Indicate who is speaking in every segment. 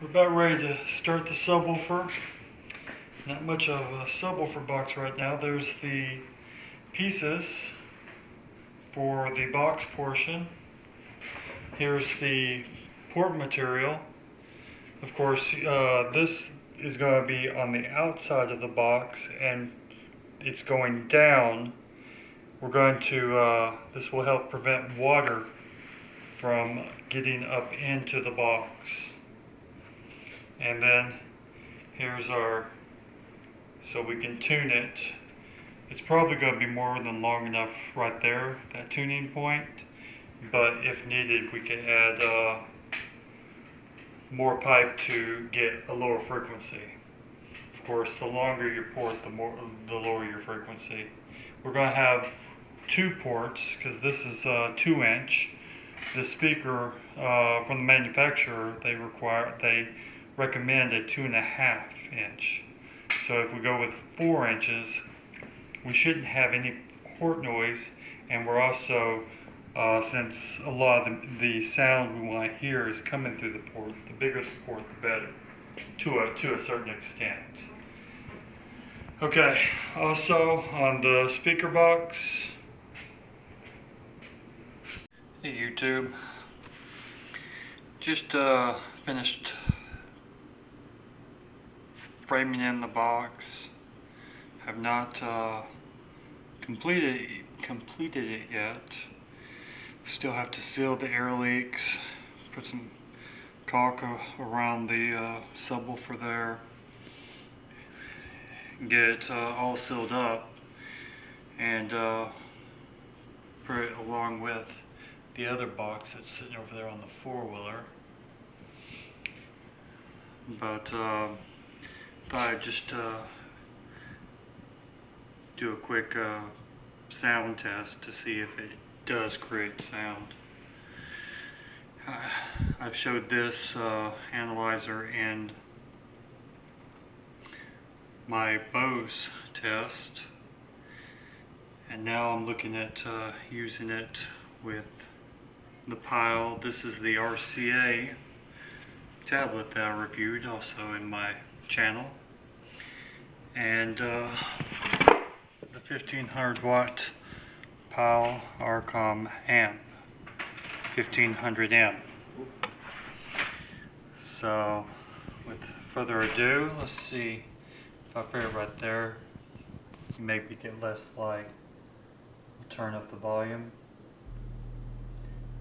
Speaker 1: We're about ready to start the subwoofer. Not much of a subwoofer box right now. There's the pieces for the box portion. Here's the port material. Of course, this is going to be on the outside of the box and it's going down. We're going to, this will help prevent water from getting up into the box. And then here's our, so we can tune it. It's probably going to be more than long enough right there, that tuning point. But if needed, we can add more pipe to get a lower frequency. Of course, the longer your port, the lower your frequency. We're going to have 2 ports because this is 2-inch. The speaker from the manufacturer, they recommend a 2.5-inch. So if we go with 4 inches, we shouldn't have any port noise, and we're also, since a lot of the sound we want to hear is coming through the port, the bigger the port, the better, to a certain extent. Okay, also on the speaker box. Hey YouTube, just finished framing in the box. Have not completed it yet. Still have to seal the air leaks, put some caulk around the subwoofer there, get it all sealed up, and put it along with the other box that's sitting over there on the four-wheeler. But thought I'd just do a quick sound test to see if it does create sound. I've showed this analyzer in my Bose test, and now I'm looking at using it with the Pile. This is the RCA tablet that I reviewed also in my channel, and the 1500 watt Pile Arcom amp, 1500M. So with further ado, let's see if I put it right there, maybe get less light. I'll turn up the volume.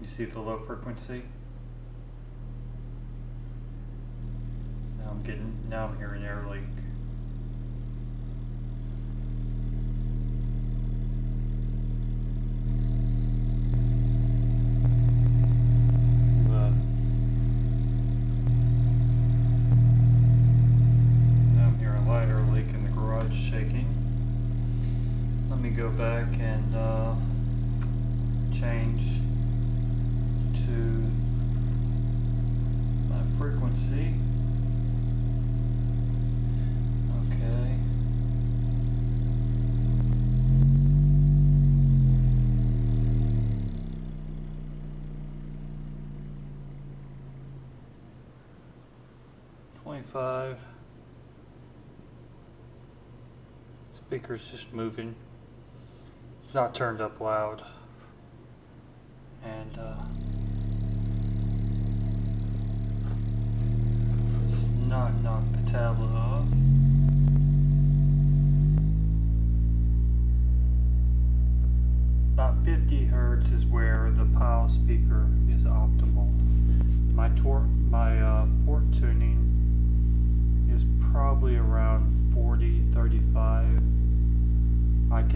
Speaker 1: You see the low frequency? Now I'm hearing air leak. But now I'm hearing a lighter leak in the garage shaking. Let me go back and change to my frequency. Okay. $25. Speaker's just moving. It's not turned up loud. And let's not knock the tablet off. About 50 hertz is where the Pile speaker is optimal. My port tuning is probably around 40, 35. I'm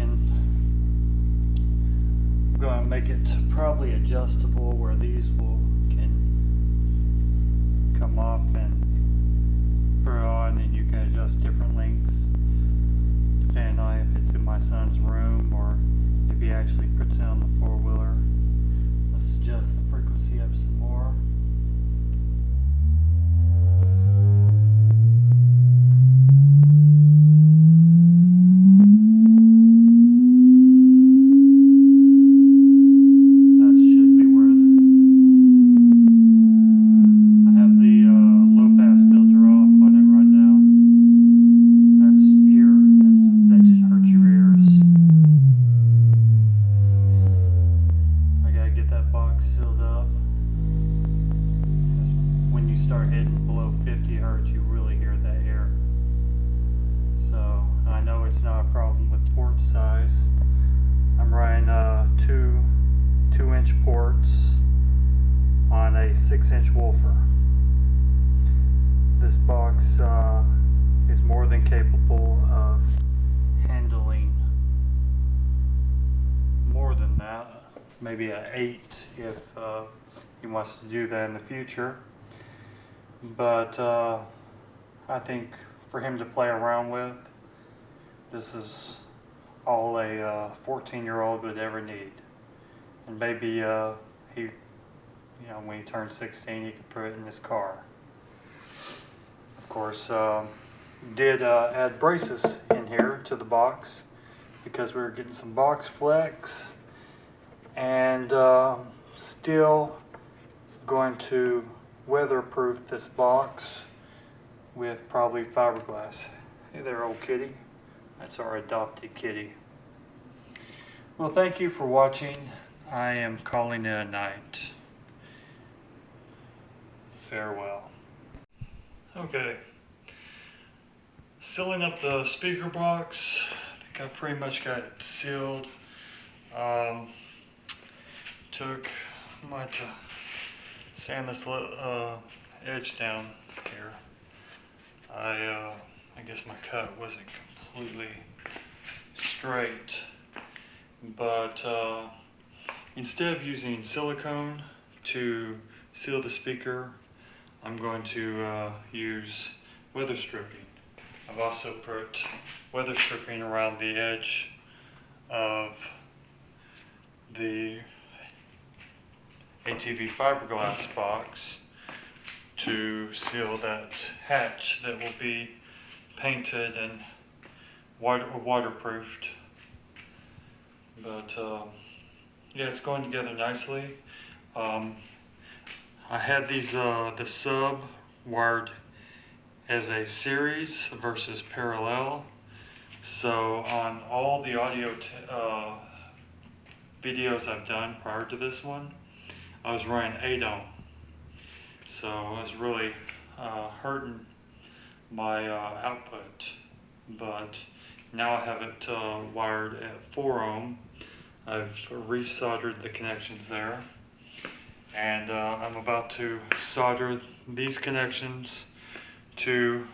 Speaker 1: going to make it probably adjustable where these can come off and put on, and you can adjust different lengths depending on if it's in my son's room or if he actually puts it on the four-wheeler. Let's adjust the frequency up some more. That should be where I have the low pass start hitting below 50 hertz, you really hear that air. So I know it's not a problem with port size. I'm running two 2-inch ports on a 6-inch woofer. This box is more than capable of handling more than that, maybe an 8 if he wants to do that in the future. But I think for him to play around with, this is all a 14-year-old would ever need. And maybe he, when he turns 16, he could put it in his car. Of course, did add braces in here to the box because we were getting some box flex, and still going to weatherproof this box with probably fiberglass. Hey there, old kitty. That's our adopted kitty. Well, thank you for watching. I am calling it a night. Farewell. Okay. Sealing up the speaker box. I think I pretty much got it sealed. I might sand this edge down here. I guess my cut wasn't completely straight, but instead of using silicone to seal the speaker, I'm going to use weather stripping. I've also put weather stripping around the edge of the ATV fiberglass box to seal that hatch that will be painted and waterproofed. But yeah, it's going together nicely. I had these the sub wired as a series versus parallel. So on all the audio videos I've done prior to this one, I was running 8-ohm. So I was really hurting my output. But now I have it wired at 4-ohm. I've resoldered the connections there. And I'm about to solder these connections to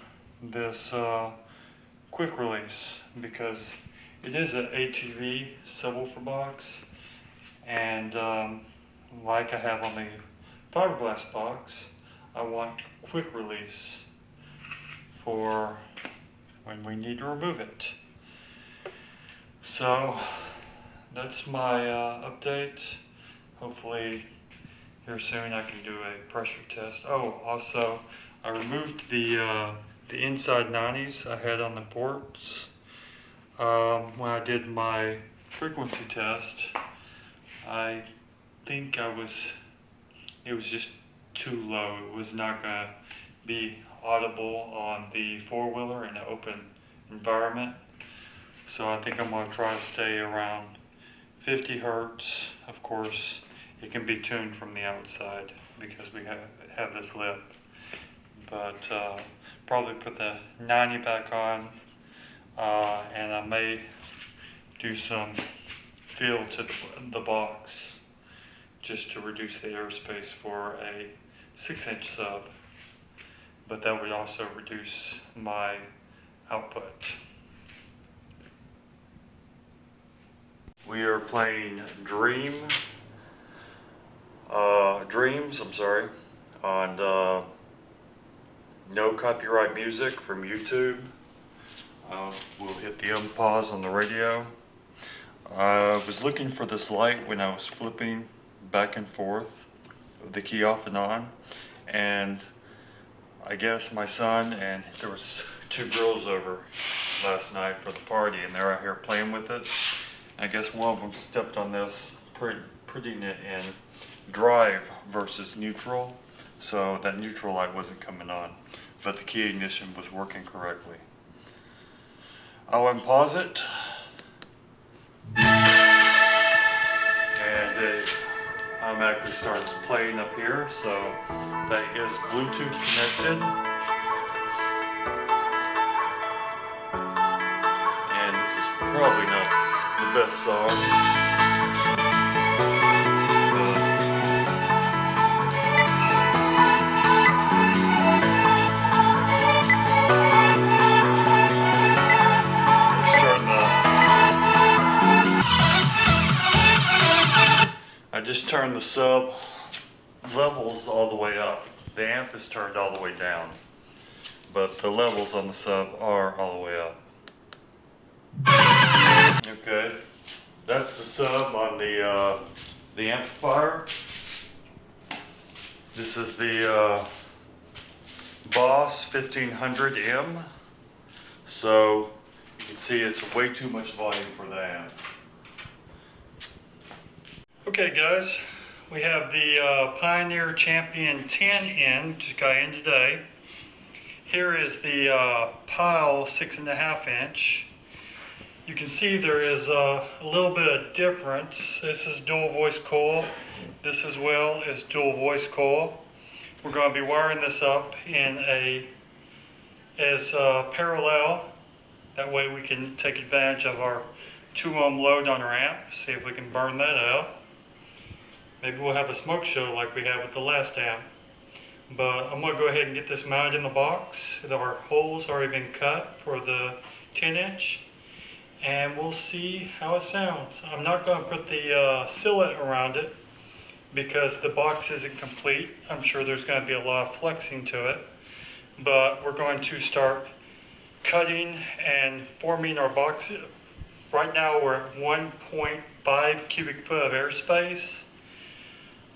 Speaker 1: this quick release, because it is an ATV subwoofer box, and like I have on the fiberglass box, I want quick release for when we need to remove it. So that's my update. Hopefully here soon I can do a pressure test. Oh, also I removed the inside 90s I had on the ports. When I did my frequency test, I think it was just too low. It was not going to be audible on the four-wheeler in an open environment. So I think I'm going to try to stay around 50 hertz. Of course, it can be tuned from the outside because we have this lip. But probably put the 90 back on, and I may do some fill to the box just to reduce the airspace for a 6-inch sub. But that would also reduce my output. We are playing Dreams, on no copyright music from YouTube. We'll hit the unpause on the radio. I was looking for this light when I was flipping back and forth, the key off and on, and I guess my son and there was 2 girls over last night for the party, and they're out here playing with it. I guess one of them stepped on this, putting it in drive versus neutral, so that neutral light wasn't coming on, but the key ignition was working correctly. I'll unpause it, and automatically starts playing up here, so that is Bluetooth connected. And this is probably not the best song. I just turned the sub levels all the way up. The amp is turned all the way down, but the levels on the sub are all the way up. Okay, that's the sub on the amplifier. This is the Boss 1500M. So you can see it's way too much volume for the amp. Okay guys, we have the Pioneer Champion 10 in, just got in today. Here is the Pile 6.5 inch. You can see there is a little bit of difference. This is dual voice coil. This as well is dual voice coil. We're going to be wiring this up in as parallel. That way we can take advantage of our 2 ohm load on our amp. See if we can burn that out. Maybe we'll have a smoke show like we had with the last amp. But I'm going to go ahead and get this mounted in the box. Our holes already been cut for the 10 inch. And we'll see how it sounds. I'm not going to put the sillet around it because the box isn't complete. I'm sure there's going to be a lot of flexing to it. But we're going to start cutting and forming our box. Right now we're at 1.5 cubic foot of airspace.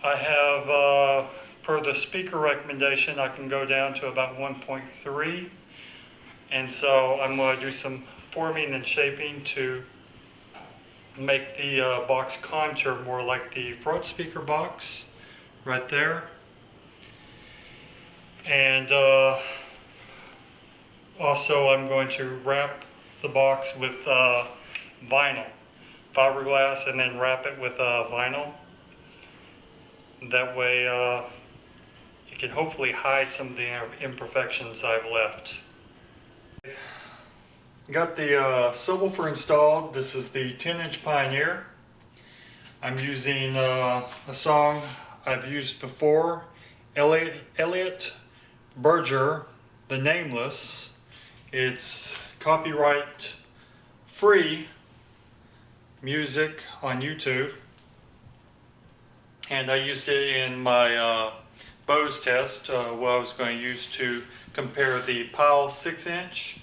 Speaker 1: I have, per the speaker recommendation, I can go down to about 1.3. And so I'm going to do some forming and shaping to make the box contour more like the front speaker box right there. And also I'm going to wrap the box with vinyl, fiberglass, and then wrap it with vinyl. That way it can hopefully hide some of the imperfections I've left. Got the subwoofer installed. This is the 10-inch Pioneer. I'm using a song I've used before, Elliot Berger, The Nameless. It's copyright free music on YouTube. And I used it in my Bose test, what I was going to use to compare the Pile 6-inch,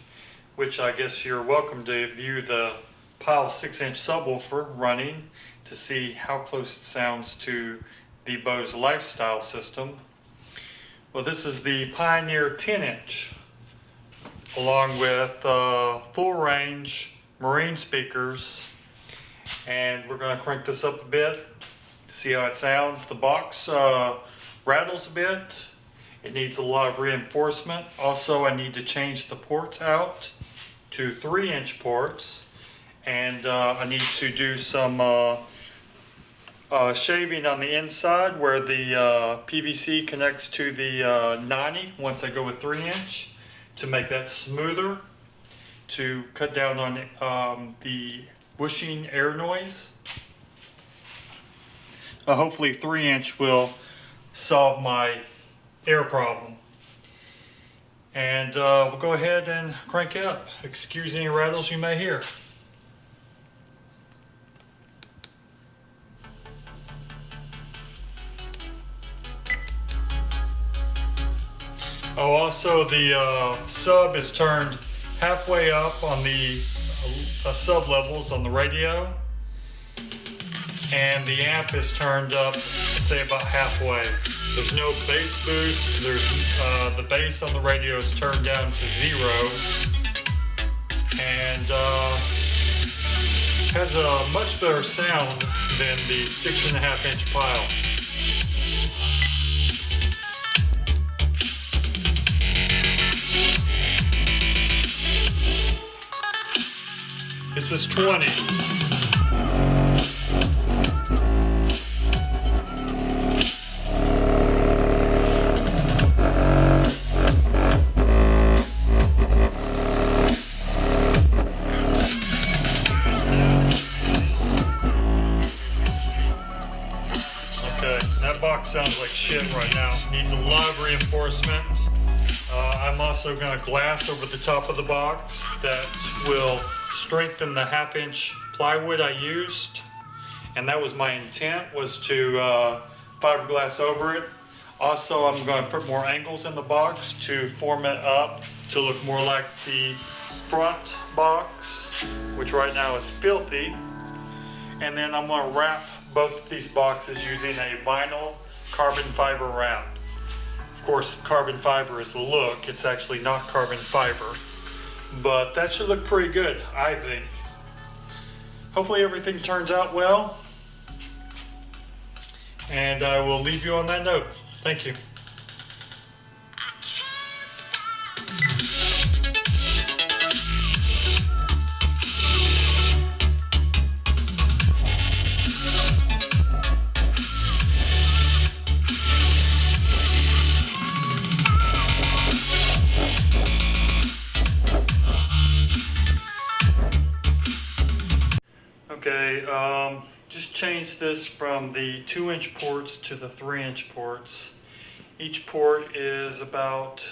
Speaker 1: which I guess you're welcome to view the Pile 6-inch subwoofer running to see how close it sounds to the Bose Lifestyle system. Well, this is the Pioneer 10-inch, along with full range marine speakers, and we're going to crank this up a bit. See how it sounds. The box rattles a bit. It needs a lot of reinforcement. Also, I need to change the ports out to 3-inch ports, and I need to do some shaving on the inside where the PVC connects to the 90 once I go with 3-inch to make that smoother, to cut down on the whooshing air noise. Hopefully 3-inch will solve my air problem. And we'll go ahead and crank it up. Excuse any rattles you may hear. Oh, also the sub is turned halfway up on the sub levels on the radio. And the amp is turned up, I'd say about halfway. There's no bass boost. There's the bass on the radio is turned down to 0, and has a much better sound than the 6.5-inch Pile. This is 20. sounds like shit right now. Needs a lot of reinforcement. I'm also going to glass over the top of the box that will strengthen the 1/2-inch plywood I used. And that was my intent, was to fiberglass over it. Also, I'm going to put more angles in the box to form it up to look more like the front box, which right now is filthy. And then I'm going to wrap both these boxes using a vinyl carbon fiber wrap. Of course, carbon fiber is the look. It's actually not carbon fiber. But that should look pretty good, I think. Hopefully everything turns out well. And I will leave you on that note. Thank you. Okay, just change this from the 2-inch ports to the 3-inch ports. Each port is about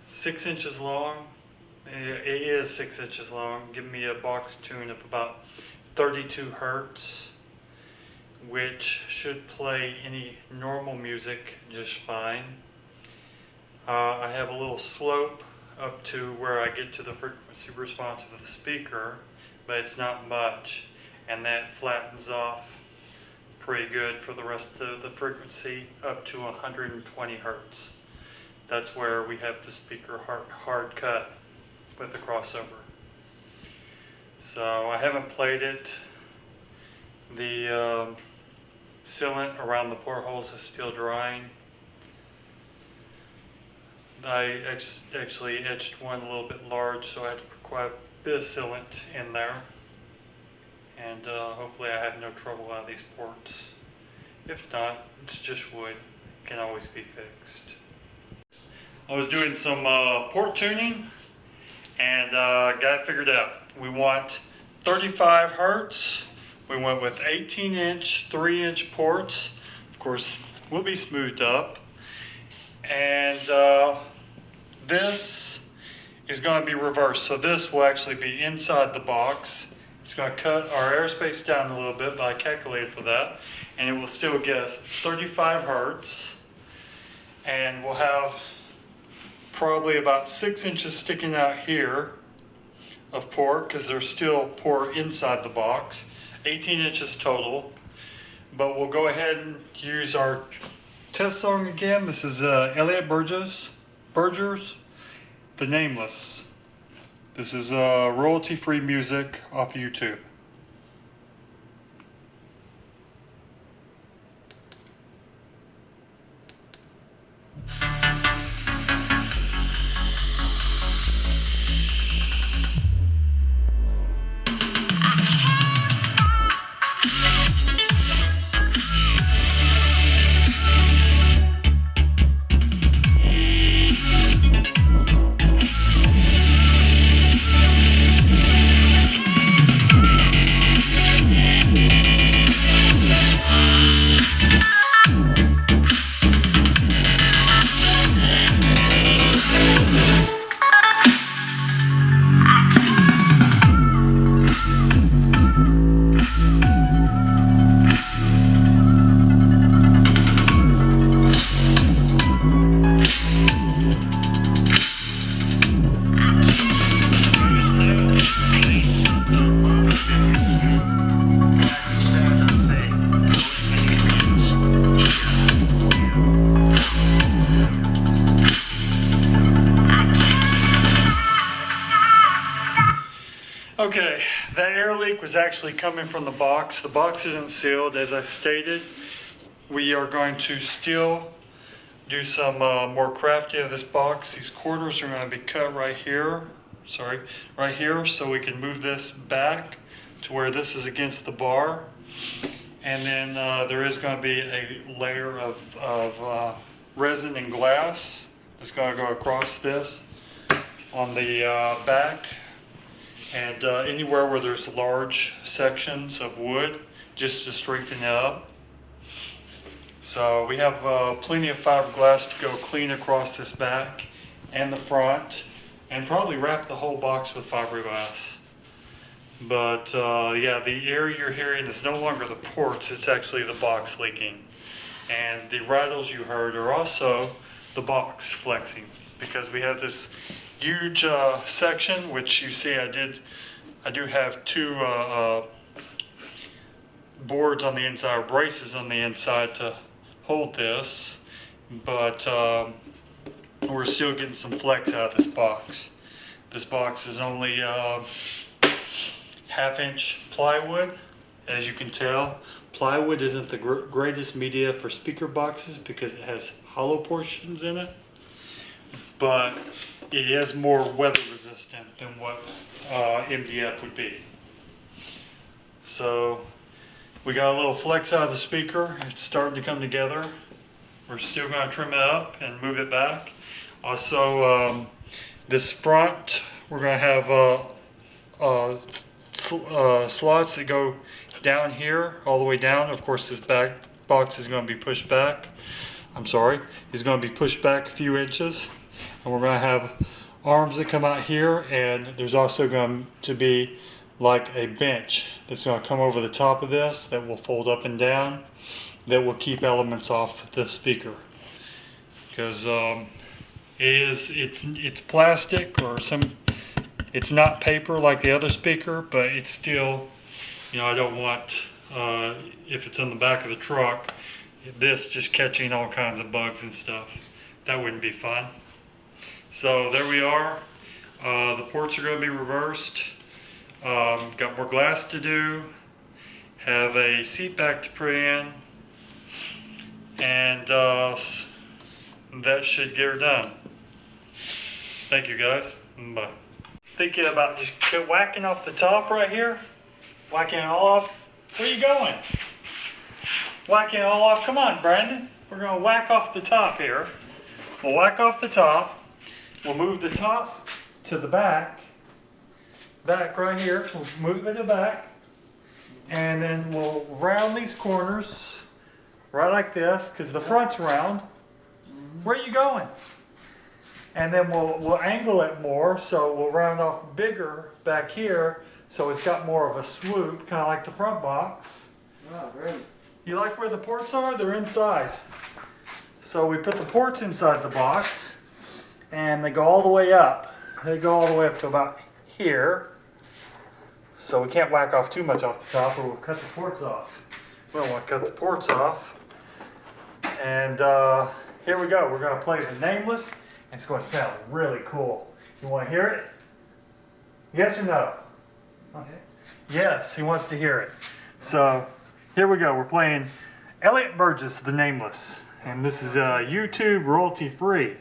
Speaker 1: 6 inches long. It is 6 inches long, giving me a box tune of about 32 hertz, which should play any normal music just fine. I have a little slope up to where I get to the frequency response of the speaker, but it's not much, and that flattens off pretty good for the rest of the frequency up to 120 hertz. That's where we have the speaker hard cut with the crossover. So I haven't played it. The sealant around the portholes is still drying. I actually etched one a little bit large, so I had to put quite a bit of sealant in there. And hopefully I have no trouble out of these ports. If not, it's just wood. It can always be fixed. I was doing some port tuning and got it figured out. We want 35 hertz. We went with 18-inch, 3-inch ports. Of course, will be smoothed up. And this is going to be reversed. So this will actually be inside the box. It's going to cut our airspace down a little bit, but I calculated for that. And it will still get us 35 hertz. And we'll have probably about 6 inches sticking out here of port, because there's still port inside the box. 18 inches total. But we'll go ahead and use our test song again. This is Elliot Burgess, The Nameless. This is royalty-free music off YouTube. Okay, that air leak was actually coming from the box. The box isn't sealed. As I stated, we are going to still do some more crafting of this box. These quarters are going to be cut right here, so we can move this back to where this is against the bar. And then there is going to be a layer of resin and glass that's going to go across this on the back. And anywhere where there's large sections of wood, just to strengthen it up. So we have plenty of fiberglass to go clean across this back and the front, and probably wrap the whole box with fiberglass. But yeah, the air you're hearing is no longer the ports, it's actually the box leaking. And the rattles you heard are also the box flexing, because we have this huge section, which you see I do have two boards on the inside, or braces on the inside to hold this, but we're still getting some flex out of this box. This box is only 1/2-inch plywood. As you can tell, plywood isn't the greatest media for speaker boxes because it has hollow portions in it, but it is more weather resistant than what MDF would be. So we got a little flex out of the speaker. It's starting to come together. We're still going to trim it up and move it back. Also, this front, we're going to have slots that go down here, all the way down. Of course, this back box is going to be pushed back. It's going to be pushed back a few inches. And we're going to have arms that come out here, and there's also going to be like a bench that's going to come over the top of this that will fold up and down, that will keep elements off the speaker. Because it's plastic, or it's not paper like the other speaker, but it's still, I don't want, if it's on the back of the truck, this just catching all kinds of bugs and stuff. That wouldn't be fun. So there we are. The ports are going to be reversed. Got more glass to do. Have a seat back to put in. And that should get her done. Thank you, guys. Bye. Thinking about just whacking off the top right here. Whacking it all off. Where are you going? Whacking it all off. Come on, Brandon. We're going to whack off the top here. We'll whack off the top. We'll move the top to the back. Back right here. We'll move it to the back. And then we'll round these corners. Right like this, because the front's round. Where are you going? And then we'll angle it more, so we'll round off bigger back here, so it's got more of a swoop, kind of like the front box.
Speaker 2: Oh, great.
Speaker 1: You like where the ports are? They're inside. So we put the ports inside the box, and they go all the way up. They go all the way up to about here. So we can't whack off too much off the top, or we'll cut the ports off. We don't want to cut the ports off. And here we go. We're going to play the Nameless. It's going to sound really cool. You want to hear it? Yes or no?
Speaker 2: Yes.
Speaker 1: Yes, he wants to hear it. So here we go. We're playing Elliot Burgess, the Nameless. And this is YouTube royalty free.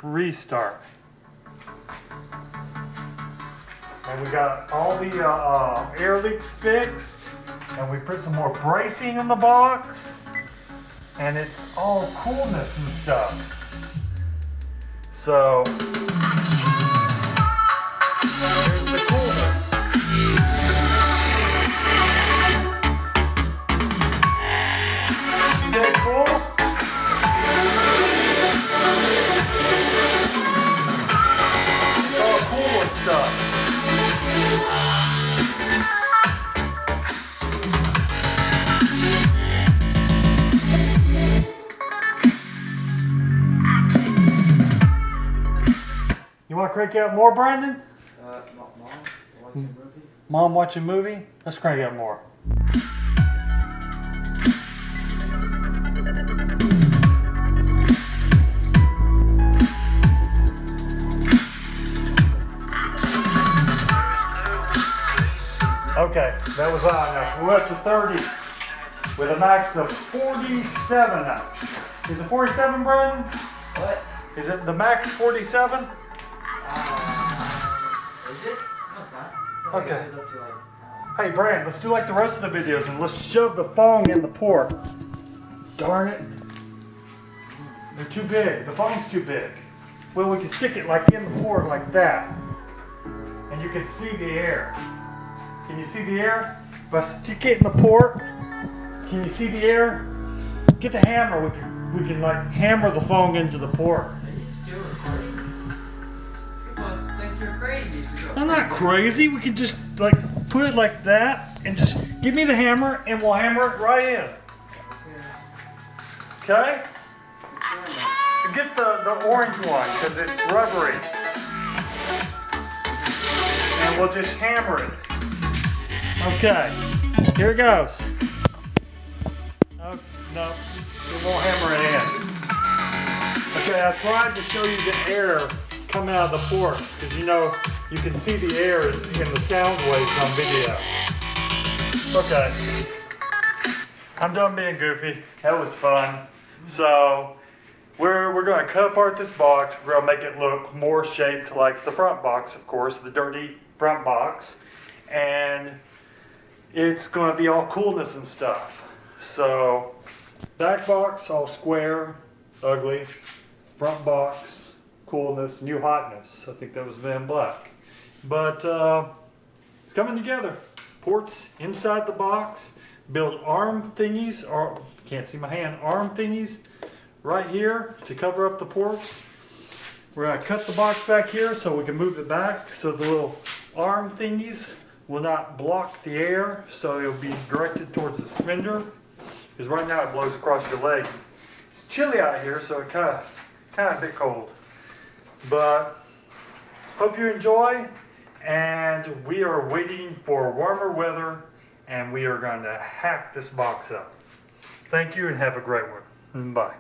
Speaker 1: Restart. And we got all the air leaks fixed. And we put some more bracing in the box. And it's all coolness and stuff. So, here's the coolness. Isn't that cool? It's all cool and stuff. You want to crank out more, Brandon?
Speaker 2: Mom, watching a movie?
Speaker 1: Mom watching a movie? Let's crank out more. Okay, that was loud enough. We're up to 30 with a max of 47 now. Is it 47, Brandon?
Speaker 2: What?
Speaker 1: Is it the max 47?
Speaker 2: Is it? No, it's not.
Speaker 1: Okay.
Speaker 2: It goes up to like,
Speaker 1: Hey, Brandon, let's do like the rest of the videos and let's shove the phone in the port. Darn it. They're too big. The phone's too big. Well, we can stick it like in the port like that. And you can see the air. Can you see the air? If I stick it in the port, can you see the air? get the hammer. We can like hammer the phone into the port.
Speaker 2: Are you still recording? People think you're crazy if you go.
Speaker 1: I'm not crazy. We can just like put it like that and just give me the hammer and we'll hammer it right in. Okay? Get the orange one because it's rubbery. And we'll just hammer it. Okay, here it goes. Oh, no, it won't hammer it in. Okay, I tried to show you the air coming out of the ports because you know you can see the air in the sound waves on video. Okay, I'm done being goofy. That was fun. So we're going to cut apart this box. We're going to make it look more shaped like the front box, of course, the dirty front box. And it's going to be all coolness and stuff. So back box, all square, ugly. Front box, coolness, new hotness. I think that was Van Black. But it's coming together. Ports inside the box. Build arm thingies, or can't see my hand, arm thingies right here to cover up the ports. We're going to cut the box back here so we can move it back so the little arm thingies will not block the air, so it'll be directed towards the fender. Because right now it blows across your leg. It's chilly out here, so it kind of a bit cold. But hope you enjoy, and we are waiting for warmer weather, and we are going to hack this box up. Thank you and have a great one. Bye.